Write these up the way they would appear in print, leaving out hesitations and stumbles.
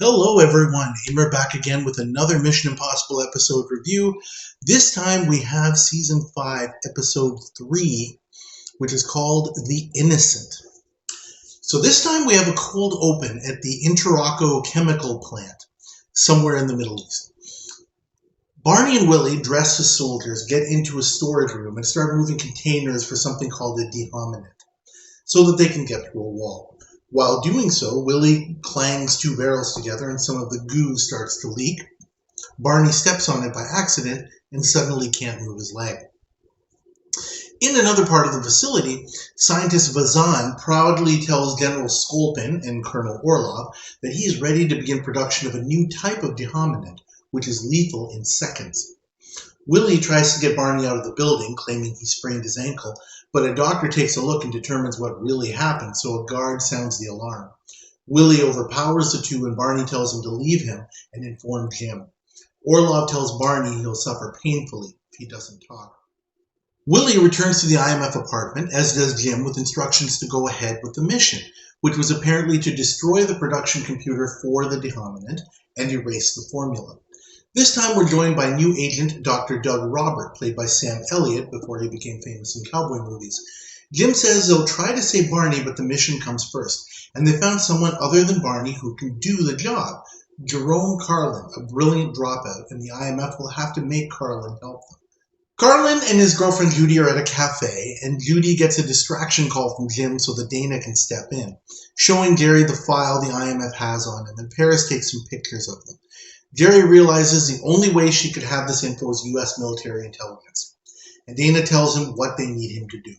Hello everyone, Emer back again with another Mission Impossible episode review. This time we have Season 5, Episode 3, which is called The Innocent. So this time we have a cold open at the Interocco chemical plant, somewhere in the Middle East. Barney and Willie, dressed as soldiers, get into a storage room and start moving containers for something called a dehominant, so that they can get through a wall. While doing so, Willie clangs two barrels together and some of the goo starts to leak. Barney steps on it by accident and suddenly can't move his leg. In another part of the facility, scientist Vazan proudly tells General Skolpin and Colonel Orlov that he is ready to begin production of a new type of dehominant, which is lethal in seconds. Willie tries to get Barney out of the building, claiming he sprained his ankle, but a doctor takes a look and determines what really happened, so a guard sounds the alarm. Willie overpowers the two and Barney tells him to leave him and inform Jim. Orlov tells Barney he'll suffer painfully if he doesn't talk. Willie returns to the IMF apartment, as does Jim, with instructions to go ahead with the mission, which was apparently to destroy the production computer for the dehominant and erase the formula. This time we're joined by new agent Dr. Doug Robert, played by Sam Elliott before he became famous in cowboy movies. Jim says they'll try to save Barney, but the mission comes first, and they found someone other than Barney who can do the job. Jerome Carlin, a brilliant dropout, and the IMF will have to make Carlin help them. Carlin and his girlfriend Judy are at a cafe, and Judy gets a distraction call from Jim so that Dana can step in, showing Gary the file the IMF has on him, and Paris takes some pictures of them. Jerry realizes the only way she could have this info is U.S. military intelligence, and Dana tells him what they need him to do.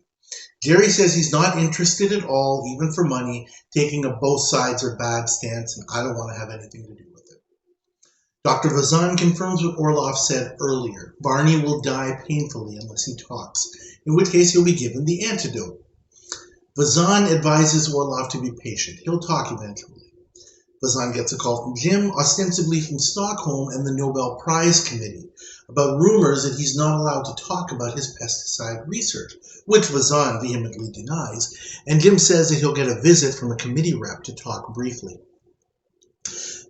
Jerry says he's not interested at all, even for money, taking a both sides are bad stance, and I don't want to have anything to do with it. Dr. Vazan confirms what Orlov said earlier. Barney will die painfully unless he talks, in which case he'll be given the antidote. Vazan advises Orlov to be patient. He'll talk eventually. Vazan gets a call from Jim, ostensibly from Stockholm and the Nobel Prize Committee, about rumors that he's not allowed to talk about his pesticide research, which Vazan vehemently denies, and Jim says that he'll get a visit from a committee rep to talk briefly.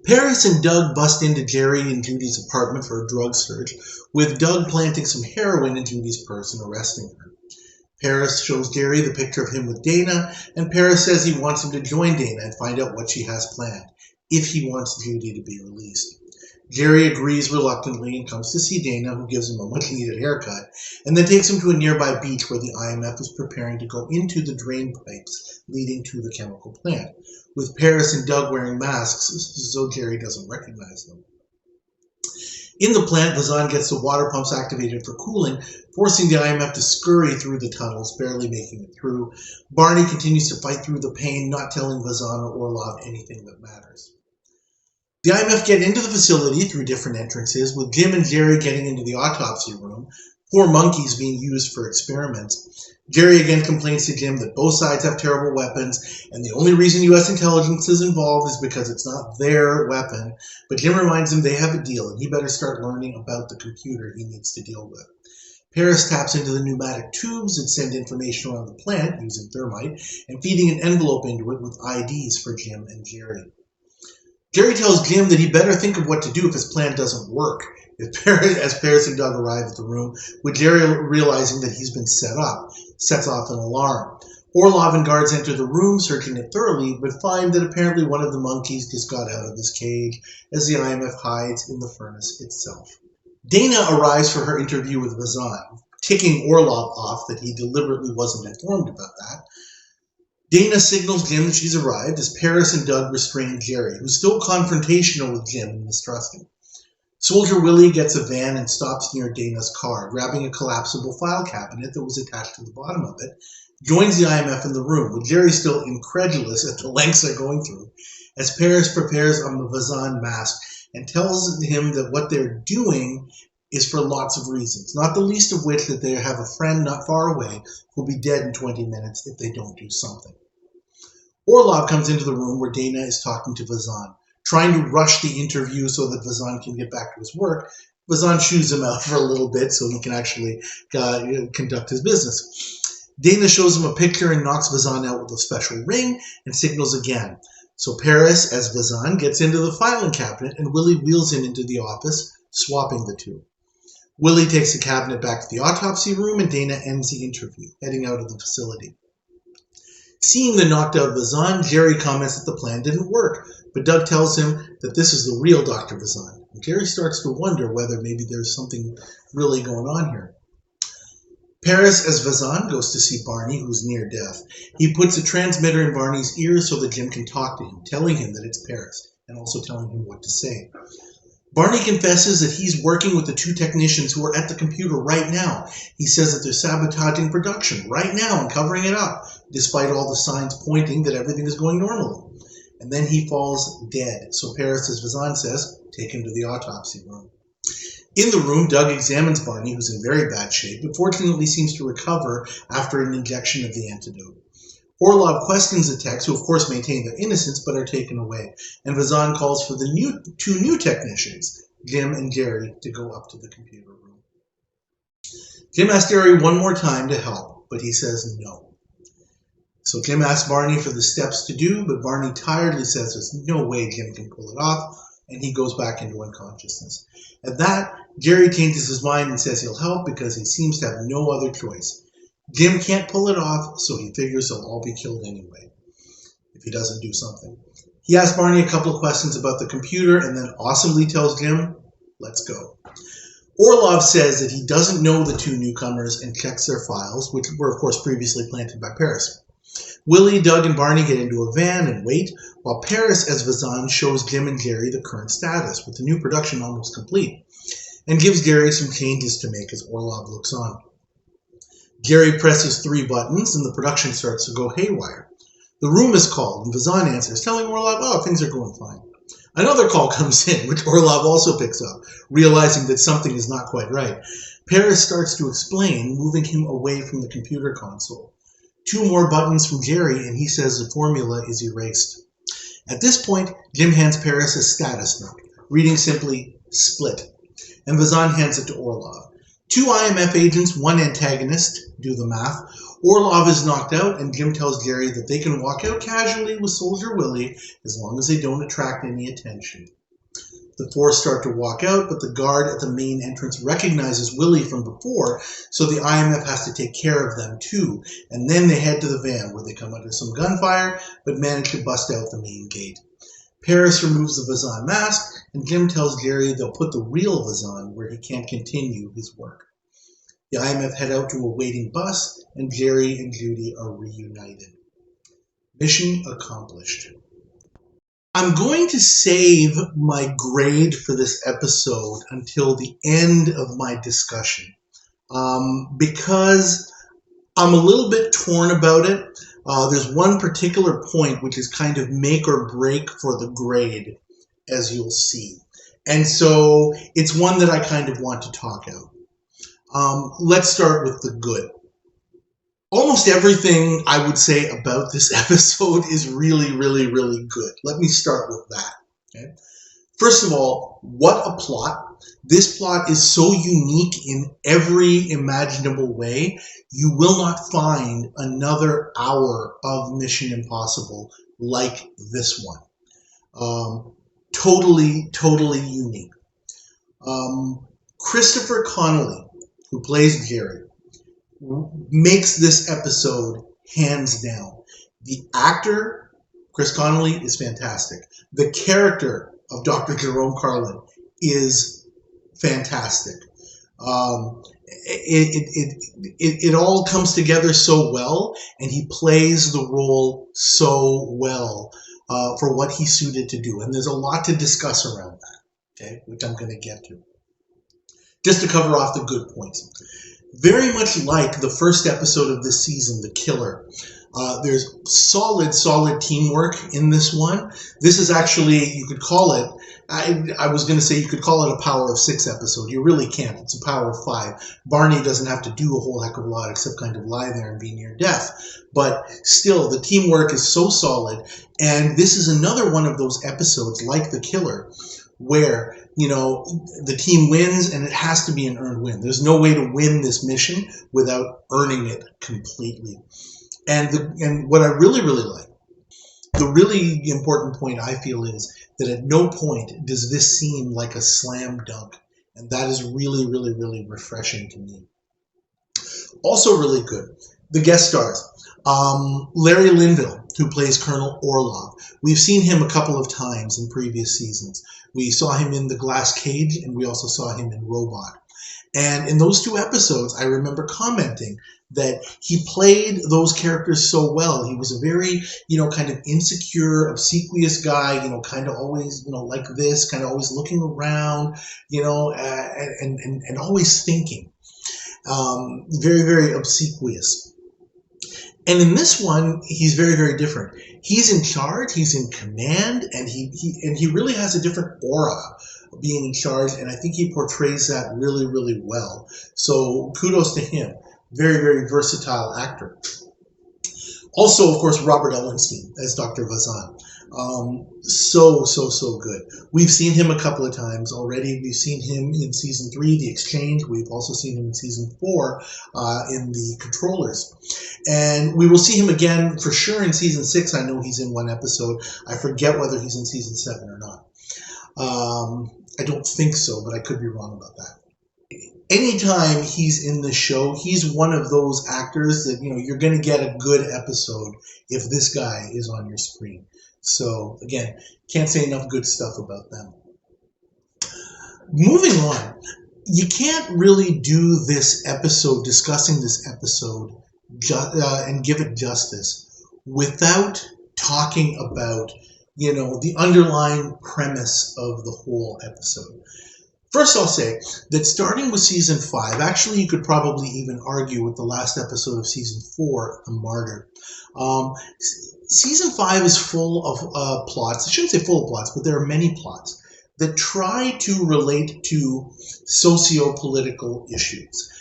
Paris and Doug bust into Jerry and Judy's apartment for a drug search, with Doug planting some heroin in Judy's purse and arresting her. Paris shows Jerry the picture of him with Dana, and Paris says he wants him to join Dana and find out what she has planned, if he wants Judy to be released. Jerry agrees reluctantly and comes to see Dana, who gives him a much-needed haircut, and then takes him to a nearby beach where the IMF is preparing to go into the drain pipes leading to the chemical plant, with Paris and Doug wearing masks so Jerry doesn't recognize them. In the plant, Vazan gets the water pumps activated for cooling, forcing the IMF to scurry through the tunnels, barely making it through. Barney continues to fight through the pain, not telling Vazan or Orlov anything that matters. The IMF get into the facility through different entrances, with Jim and Jerry getting into the autopsy room, poor monkeys being used for experiments. Jerry again complains to Jim that both sides have terrible weapons, and the only reason U.S. intelligence is involved is because it's not their weapon, but Jim reminds him they have a deal, and he better start learning about the computer he needs to deal with. Paris taps into the pneumatic tubes that send information around the plant using thermite, and feeding an envelope into it with IDs for Jim and Jerry. Jerry tells Jim that he better think of what to do if his plan doesn't work, as Paris and Doug arrive at the room, with Jerry realizing that he's been set up, sets off an alarm. Orlov and guards enter the room, searching it thoroughly, but find that apparently one of the monkeys just got out of his cage, as the IMF hides in the furnace itself. Dana arrives for her interview with Vazan, ticking Orlov off that he deliberately wasn't informed about that. Dana signals Jim that she's arrived as Paris and Doug restrain Jerry, who's still confrontational with Jim and mistrusting. Soldier Willie gets a van and stops near Dana's car, grabbing a collapsible file cabinet that was attached to the bottom of it, joins the IMF in the room, with Jerry still incredulous at the lengths they're going through, as Paris prepares a Vazan mask and tells him that what they're doing is for lots of reasons, not the least of which that they have a friend not far away who'll be dead in 20 minutes if they don't do something. Orlov comes into the room where Dana is talking to Vazan, trying to rush the interview so that Vazan can get back to his work. Vazan shoos him out for a little bit so he can actually conduct his business. Dana shows him a picture and knocks Vazan out with a special ring and signals again. So Paris, as Vazan, gets into the filing cabinet and Willie wheels him into the office, swapping the two. Willie takes the cabinet back to the autopsy room and Dana ends the interview, heading out of the facility. Seeing the knocked out Vazan, Jerry comments that the plan didn't work, but Doug tells him that this is the real Dr. Vazan. And Jerry starts to wonder whether maybe there's something really going on here. Paris, as Vazan, goes to see Barney, who's near death. He puts a transmitter in Barney's ear so that Jim can talk to him, telling him that it's Paris, and also telling him what to say. Barney confesses that he's working with the two technicians who are at the computer right now. He says that they're sabotaging production right now and covering it up, despite all the signs pointing that everything is going normally. And then he falls dead. So Paris, as Vazan says, take him to the autopsy room. In the room, Doug examines Barney, who's in very bad shape, but fortunately seems to recover after an injection of the antidote. Orlov questions the techs, who of course maintain their innocence, but are taken away. And Vazan calls for the two new technicians, Jim and Jerry, to go up to the computer room. Jim asks Jerry one more time to help, but he says no. So Jim asks Barney for the steps to do, but Barney tiredly says there's no way Jim can pull it off, and he goes back into unconsciousness. At that, Jerry changes his mind and says he'll help because he seems to have no other choice. Jim can't pull it off, so he figures they'll all be killed anyway if he doesn't do something. He asks Barney a couple of questions about the computer and then awesomely tells Jim, let's go. Orlov says that he doesn't know the two newcomers and checks their files, which were of course previously planted by Paris. Willie, Doug, and Barney get into a van and wait, while Paris, as Vazan, shows Jim and Jerry the current status, with the new production almost complete, and gives Jerry some changes to make as Orlov looks on. Jerry presses 3 buttons, and the production starts to go haywire. The room is called, and Vazan answers, telling Orlov, oh, things are going fine. Another call comes in, which Orlov also picks up, realizing that something is not quite right. Paris starts to explain, moving him away from the computer console. 2 more buttons from Jerry, and he says the formula is erased. At this point, Jim hands Paris a status note, reading simply, split, and Vazan hands it to Orlov. 2 IMF agents, 1 antagonist, do the math. Orlov is knocked out, and Jim tells Jerry that they can walk out casually with Soldier Willie as long as they don't attract any attention. The 4 start to walk out, but the guard at the main entrance recognizes Willie from before, so the IMF has to take care of them too, and then they head to the van, where they come under some gunfire, but manage to bust out the main gate. Paris removes the Vazan mask, and Jim tells Jerry they'll put the real Vazan where he can't continue his work. The IMF head out to a waiting bus, and Jerry and Judy are reunited. Mission accomplished. I'm going to save my grade for this episode until the end of my discussion because I'm a little bit torn about it. There's one particular point which is kind of make or break for the grade, as you'll see. And so it's one that I kind of want to talk out. Let's start with the good. Almost everything I would say about this episode is really, really, really good. Let me start with that. Okay? First of all, what a plot. This plot is so unique in every imaginable way. You will not find another hour of Mission Impossible like this one. Totally, totally unique. Christopher Connolly, who plays Jerry, makes this episode hands down. The actor, Chris Connolly, is fantastic. The character of Dr. Jerome Carlin is fantastic. It all comes together so well, and he plays the role so well for what he's suited to do. And there's a lot to discuss around that, okay, which I'm going to get to. Just to cover off the good points. Very much like the first episode of this season, The Killer, there's solid teamwork in this one. This is actually, you could call it, I was going to say you could call it a Power of 6 episode. You really can't. It's a Power of 5. Barney doesn't have to do a whole heck of a lot except kind of lie there and be near death. But still, the teamwork is so solid. And this is another one of those episodes like The Killer where, you know, the team wins and it has to be an earned win. There's no way to win this mission without earning it completely. And what I really, really like The really important point I feel is that at no point does this seem like a slam dunk. And that is really, really, really refreshing to me. Also really good, the guest stars. Larry Linville, who plays Colonel Orlov. We've seen him a couple of times in previous seasons. We saw him in The Glass Cage, and we also saw him in Robot. And in those two episodes, I remember commenting that he played those characters so well. He was a very, kind of insecure, obsequious guy, kind of always, like this, kind of always looking around, and always thinking. Very, very obsequious. And in this one, he's very, very different. He's in charge, he's in command, and he really has a different aura being in charge, and I think he portrays that really, really well. So kudos to him. Very, very versatile actor. Also, of course, Robert Ellenstein as Dr. Vazan. So good. We've seen him a couple of times already. We've seen him in season 3, The Exchange. We've also seen him in season 4 in The Controllers. And we will see him again for sure in season 6. I know he's in one episode. I forget whether he's in season 7 or not. I don't think so, but I could be wrong about that. Anytime he's in the show, he's one of those actors that, you're going to get a good episode if this guy is on your screen. So, again, can't say enough good stuff about them. Moving on, you can't really do this episode, discussing this episode, and give it justice without talking about, the underlying premise of the whole episode. First, I'll say that starting with season 5, actually, you could probably even argue with the last episode of season 4, The Martyr. Season 5 is full of plots. I shouldn't say full of plots, but there are many plots that try to relate to socio-political issues.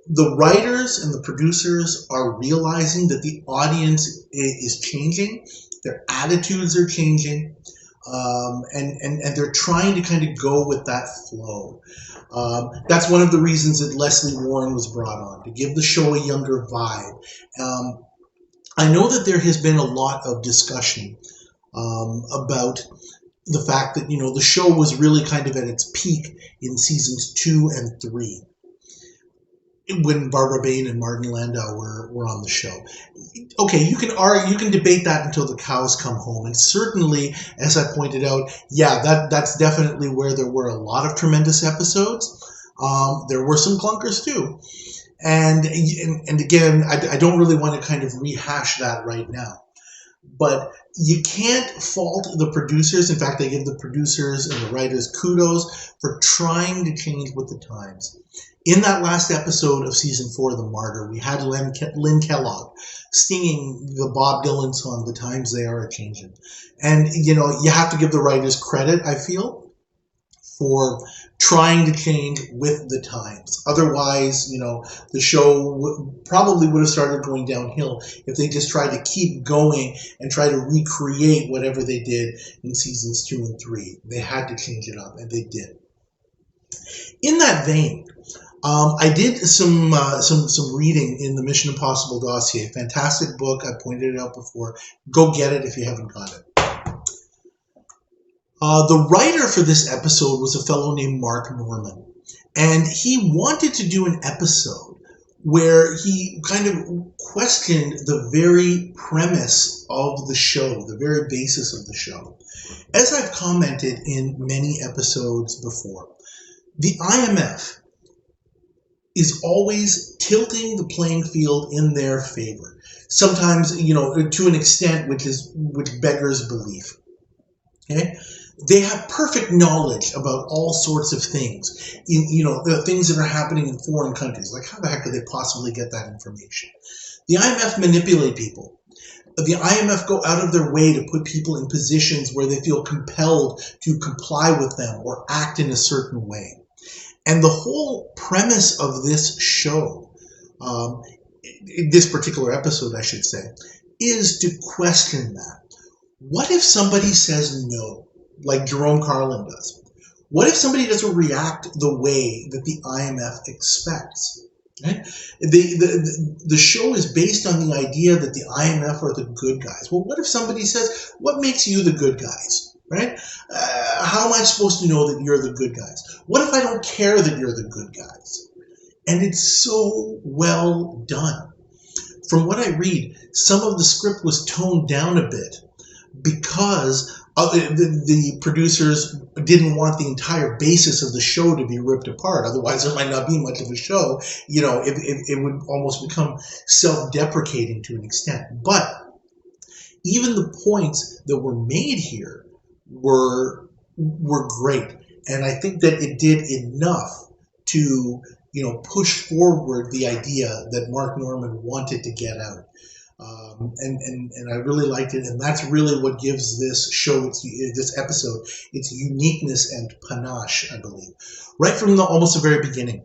The writers and the producers are realizing that the audience is changing, their attitudes are changing, and they're trying to kind of go with that flow. That's one of the reasons that Leslie Warren was brought on, to give the show a younger vibe. I know that there has been a lot of discussion about the fact that, the show was really kind of at its peak in seasons 2 and 3. When Barbara Bain and Martin Landau were on the show. Okay, you can debate that until the cows come home. And certainly, as I pointed out, that's definitely where there were a lot of tremendous episodes. There were some clunkers too. And again, I don't really want to kind of rehash that right now. But you can't fault the producers. In fact, I give the producers and the writers kudos for trying to change with the times. In that last episode of season 4, The Martyr, we had Lynn Kellogg singing the Bob Dylan song, The Times They Are A-Changin'. And, you have to give the writers credit, I feel, for trying to change with the times. Otherwise, the show probably would have started going downhill if they just tried to keep going and try to recreate whatever they did in seasons 2 and 3. They had to change it up, and they did. In that vein, I did some reading in the Mission Impossible dossier. Fantastic book. I pointed it out before. Go get it if you haven't got it. The writer for this episode was a fellow named Mark Norman. And he wanted to do an episode where he kind of questioned the very premise of the show, the very basis of the show. As I've commented in many episodes before, the IMF is always tilting the playing field in their favor. Sometimes, to an extent which beggars belief. Okay? They have perfect knowledge about all sorts of things. The things that are happening in foreign countries. Like, how the heck could they possibly get that information? The IMF manipulate people. The IMF go out of their way to put people in positions where they feel compelled to comply with them or act in a certain way. And the whole premise of this show, this particular episode, I should say, is to question that. What if somebody says no, like Jerome Carlin does? What if somebody doesn't react the way that the IMF expects? Right? The show is based on the idea that the IMF are the good guys. Well, what if somebody says, what makes you the good guys? Right? How am I supposed to know that you're the good guys? What if I don't care that you're the good guys? And it's so well done. From what I read, some of the script was toned down a bit because the producers didn't want the entire basis of the show to be ripped apart. Otherwise, there might not be much of a show. You know, it would almost become self-deprecating to an extent. But even the points that were made here were great, and I think that it did enough to push forward the idea that Mark Norman wanted to get out. And I really liked it, and that's really what gives this show, this episode, its uniqueness and panache, I believe. Right from almost the very beginning,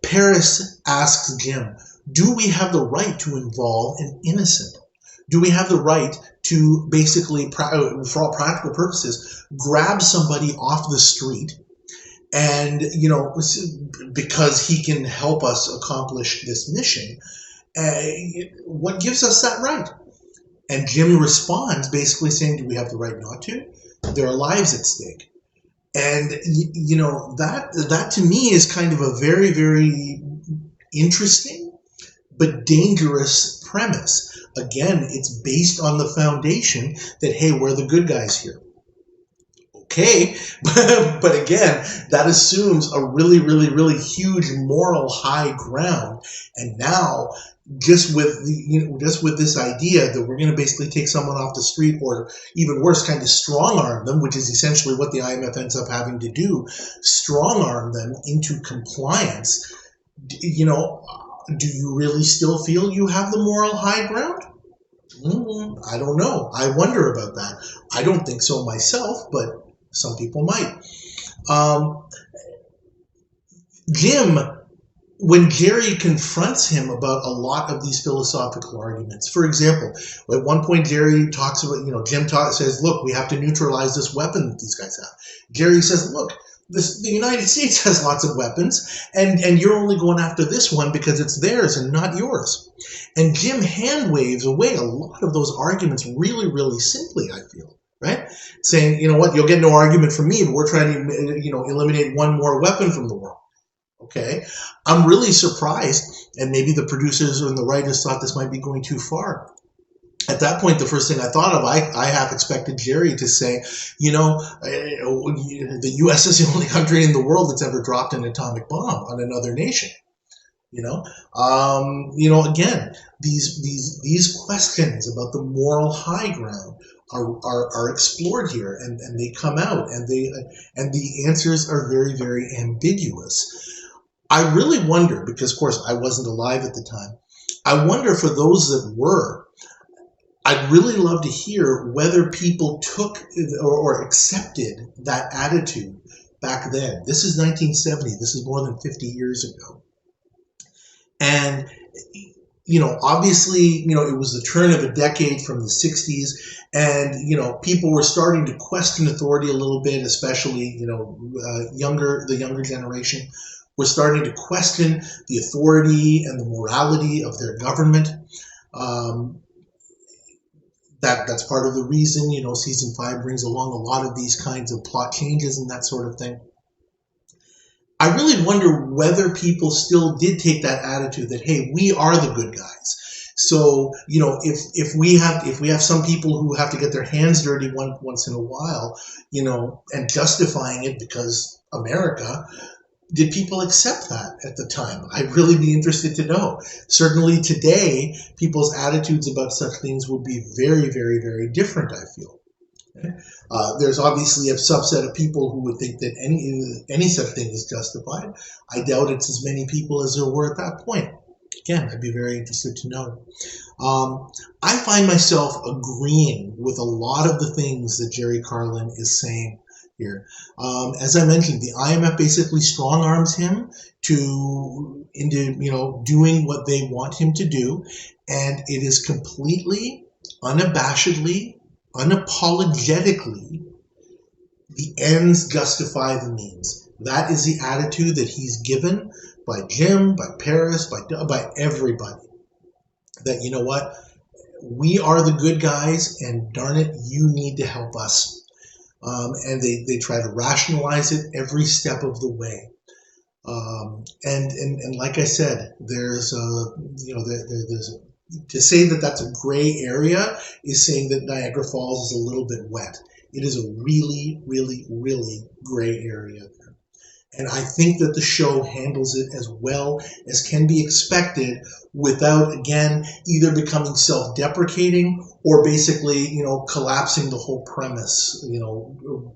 Paris asks Jim, do we have the right to involve an innocent? Do we have the right to basically, for all practical purposes, grab somebody off the street and, because he can help us accomplish this mission? What gives us that right? And Jim responds basically saying, do we have the right not to? There are lives at stake. And, that to me is kind of a very, very interesting but dangerous premise. Again, it's based on the foundation that, hey, we're the good guys here. Okay, but again, that assumes a really, really, really huge moral high ground. And now, just with this idea that we're going to basically take someone off the street, or even worse, kind of strong arm them, which is essentially what the IMF ends up having to do, strong arm them into compliance. Do you really still feel you have the moral high ground? I don't know. I wonder about that. I don't think so myself, but some people might. Jim, when Jerry confronts him about a lot of these philosophical arguments, for example, at one point Jerry talks about, Jim says, look, we have to neutralize this weapon that these guys have. Jerry says, look, the United States has lots of weapons, and you're only going after this one because it's theirs and not yours. And Jim hand waves away a lot of those arguments really, really simply, I feel. Right? Saying, you know what, you'll get no argument from me, but we're trying to, eliminate one more weapon from the world. Okay? I'm really surprised, and maybe the producers and the writers thought this might be going too far. At that point, the first thing I thought of, I half expected Jerry to say, the U.S. is the only country in the world that's ever dropped an atomic bomb on another nation. Again, these questions about the moral high ground are explored here, and they come out, and the answers are very, very ambiguous. I really wonder, because of course I wasn't alive at the time, I wonder for those that were, I'd really love to hear whether people took or accepted that attitude back then. This is 1970. This is more than 50 years ago. And, obviously, it was the turn of a decade from the 60s. And, people were starting to question authority a little bit, especially, the younger generation were starting to question the authority and the morality of their government. That's part of the reason, season 5 brings along a lot of these kinds of plot changes and that sort of thing. I really wonder whether people still did take that attitude that, hey, we are the good guys. So, if we have some people who have to get their hands dirty once in a while, and justifying it because America, did people accept that at the time? I'd really be interested to know. Certainly today, people's attitudes about such things would be very, very, very different, I feel. There's obviously a subset of people who would think that any such thing is justified. I doubt it's as many people as there were at that point. Again, I'd be very interested to know. I find myself agreeing with a lot of the things that Jerry Carlin is saying here. As I mentioned, the IMF basically strong arms him into doing what they want him to do, and it is completely, unabashedly, unapologetically, the ends justify the means. That is the attitude that he's given by Jim, by Paris, by everybody. That, you know what, we are the good guys, and darn it, you need to help us. And they try to rationalize it every step of the way. And like I said, there's to say that that's a gray area is saying that Niagara Falls is a little bit wet. It is a really, really, really gray area there. And I think that the show handles it as well as can be expected without, again, either becoming self-deprecating or basically, collapsing the whole premise,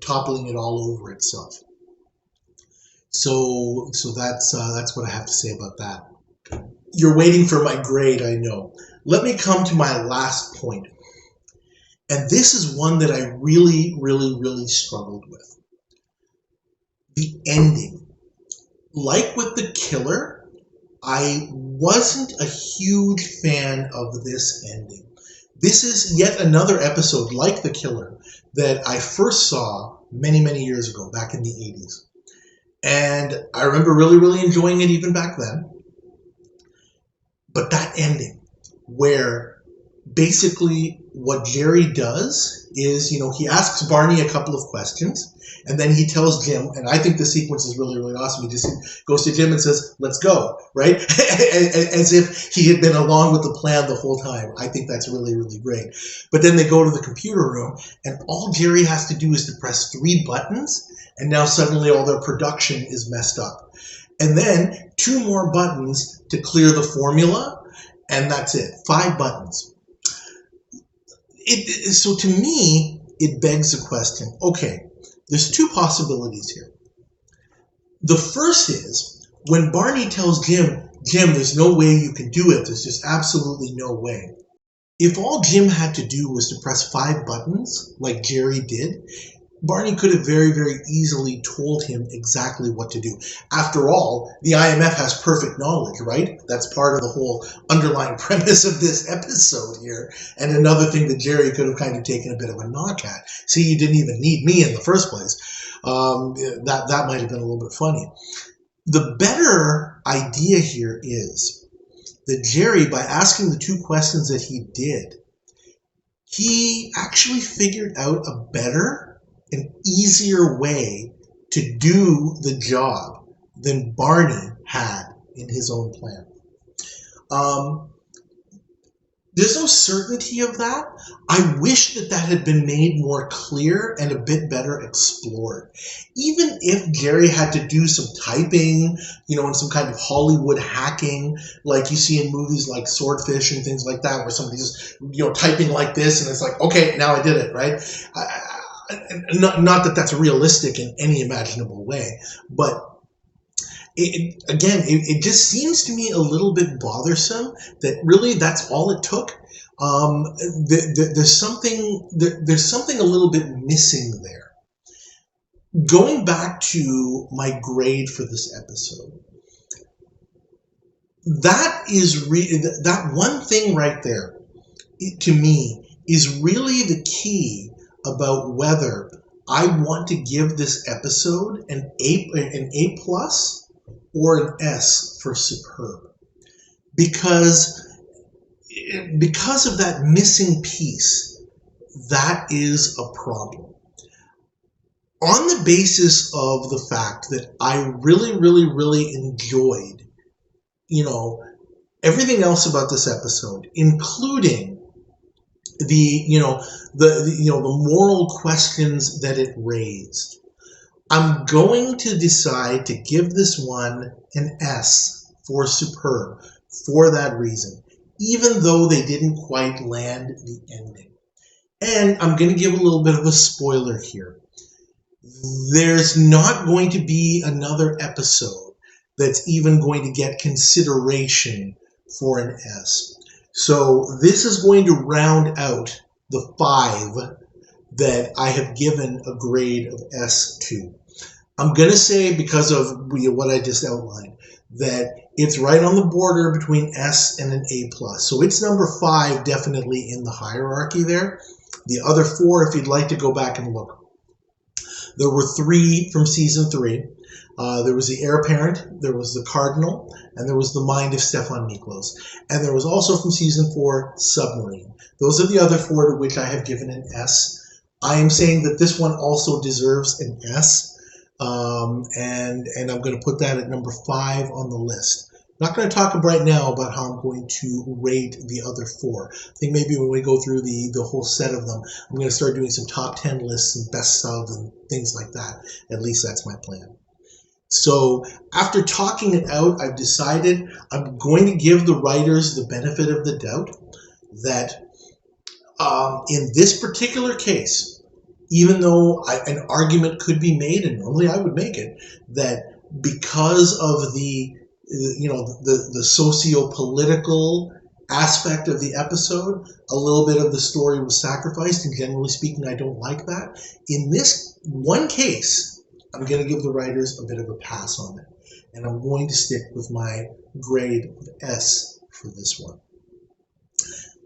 toppling it all over itself. So that's what I have to say about that. You're waiting for my grade, I know. Let me come to my last point. And this is one that I really, really, really struggled with. The ending. Like with The Killer, I wasn't a huge fan of this ending. This is yet another episode, like The Killer, that I first saw many, many years ago, back in the 80s. And I remember really, really enjoying it even back then. But that ending, where basically what Jerry does is, he asks Barney a couple of questions, and then he tells Jim, and I think the sequence is really, really awesome. He just goes to Jim and says, let's go, right? As if he had been along with the plan the whole time. I think that's really, really great. But then they go to the computer room, and all Jerry has to do is to press 3 buttons, and now suddenly all their production is messed up. And then 2 more buttons to clear the formula, and that's it. 5 buttons. So to me, it begs the question, okay, there's 2 possibilities here. The first is, when Barney tells Jim, there's no way you can do it, there's just absolutely no way. If all Jim had to do was to press 5 buttons, like Jerry did, Barney could have very, very easily told him exactly what to do. After all, the IMF has perfect knowledge, right? That's part of the whole underlying premise of this episode here. And another thing that Jerry could have kind of taken a bit of a knock at. See, you didn't even need me in the first place. That might have been a little bit funny. The better idea here is that Jerry, by asking the 2 questions that he did, he actually figured out a better, an easier way to do the job than Barney had in his own plan. There's no certainty of that. I wish that had been made more clear and a bit better explored. Even if Jerry had to do some typing, and some kind of Hollywood hacking, like you see in movies like Swordfish and things like that, where somebody's just, typing like this, and it's like, okay, now I did it, right? Not that that's realistic in any imaginable way, but it just seems to me a little bit bothersome that really that's all it took. There's something a little bit missing there. Going back to my grade for this episode, that one thing right there, to me, is really the key about whether I want to give this episode an A plus or an S for superb, because of that missing piece. That is a problem. On the basis of the fact that I really, really, really enjoyed, everything else about this episode, including the moral questions that it raised, I'm going to decide to give this one an S for superb for that reason, even though they didn't quite land the ending. And I'm going to give a little bit of a spoiler here. There's not going to be another episode that's even going to get consideration for an S. So this is going to round out the 5 that I have given a grade of S to. I'm going to say, because of what I just outlined, that it's right on the border between S and an A+. So it's number 5, definitely in the hierarchy there. The other 4, if you'd like to go back and look. There were 3 from season 3. There was the heir apparent, there was the cardinal, and there was the mind of Stefan Miklos. And there was also from season 4, Submarine. Those are the other 4 to which I have given an S. I am saying that this one also deserves an S. And I'm going to put that at number 5 on the list. I'm not going to talk right now about how I'm going to rate the other 4. I think maybe when we go through the whole set of them, I'm going to start doing some top 10 lists and best of and things like that. At least that's my plan. So after talking it out, I've decided I'm going to give the writers the benefit of the doubt that in this particular case, even though an argument could be made, and normally I would make it, that because of the socio-political aspect of the episode, a little bit of the story was sacrificed, and generally speaking, I don't like that. In this one case, I'm going to give the writers a bit of a pass on it, and I'm going to stick with my grade of S for this one.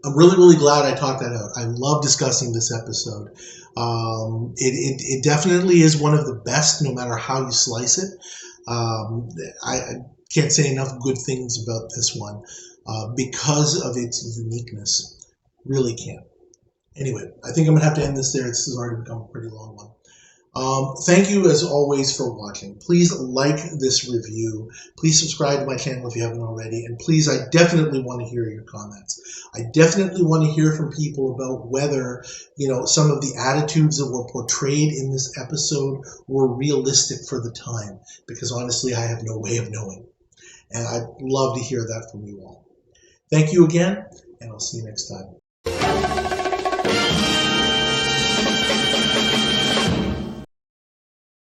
I'm really, really glad I talked that out. I love discussing this episode. It definitely is one of the best, no matter how you slice it. I can't say enough good things about this one because of its uniqueness. Really can't. Anyway, I think I'm going to have to end this there. This has already become a pretty long one. Thank you as always for watching. Please like this review. Please subscribe to my channel if you haven't already. And please, I definitely want to hear your comments. I definitely want to hear from people about whether, some of the attitudes that were portrayed in this episode were realistic for the time. Because honestly, I have no way of knowing. And I'd love to hear that from you all. Thank you again, and I'll see you next time.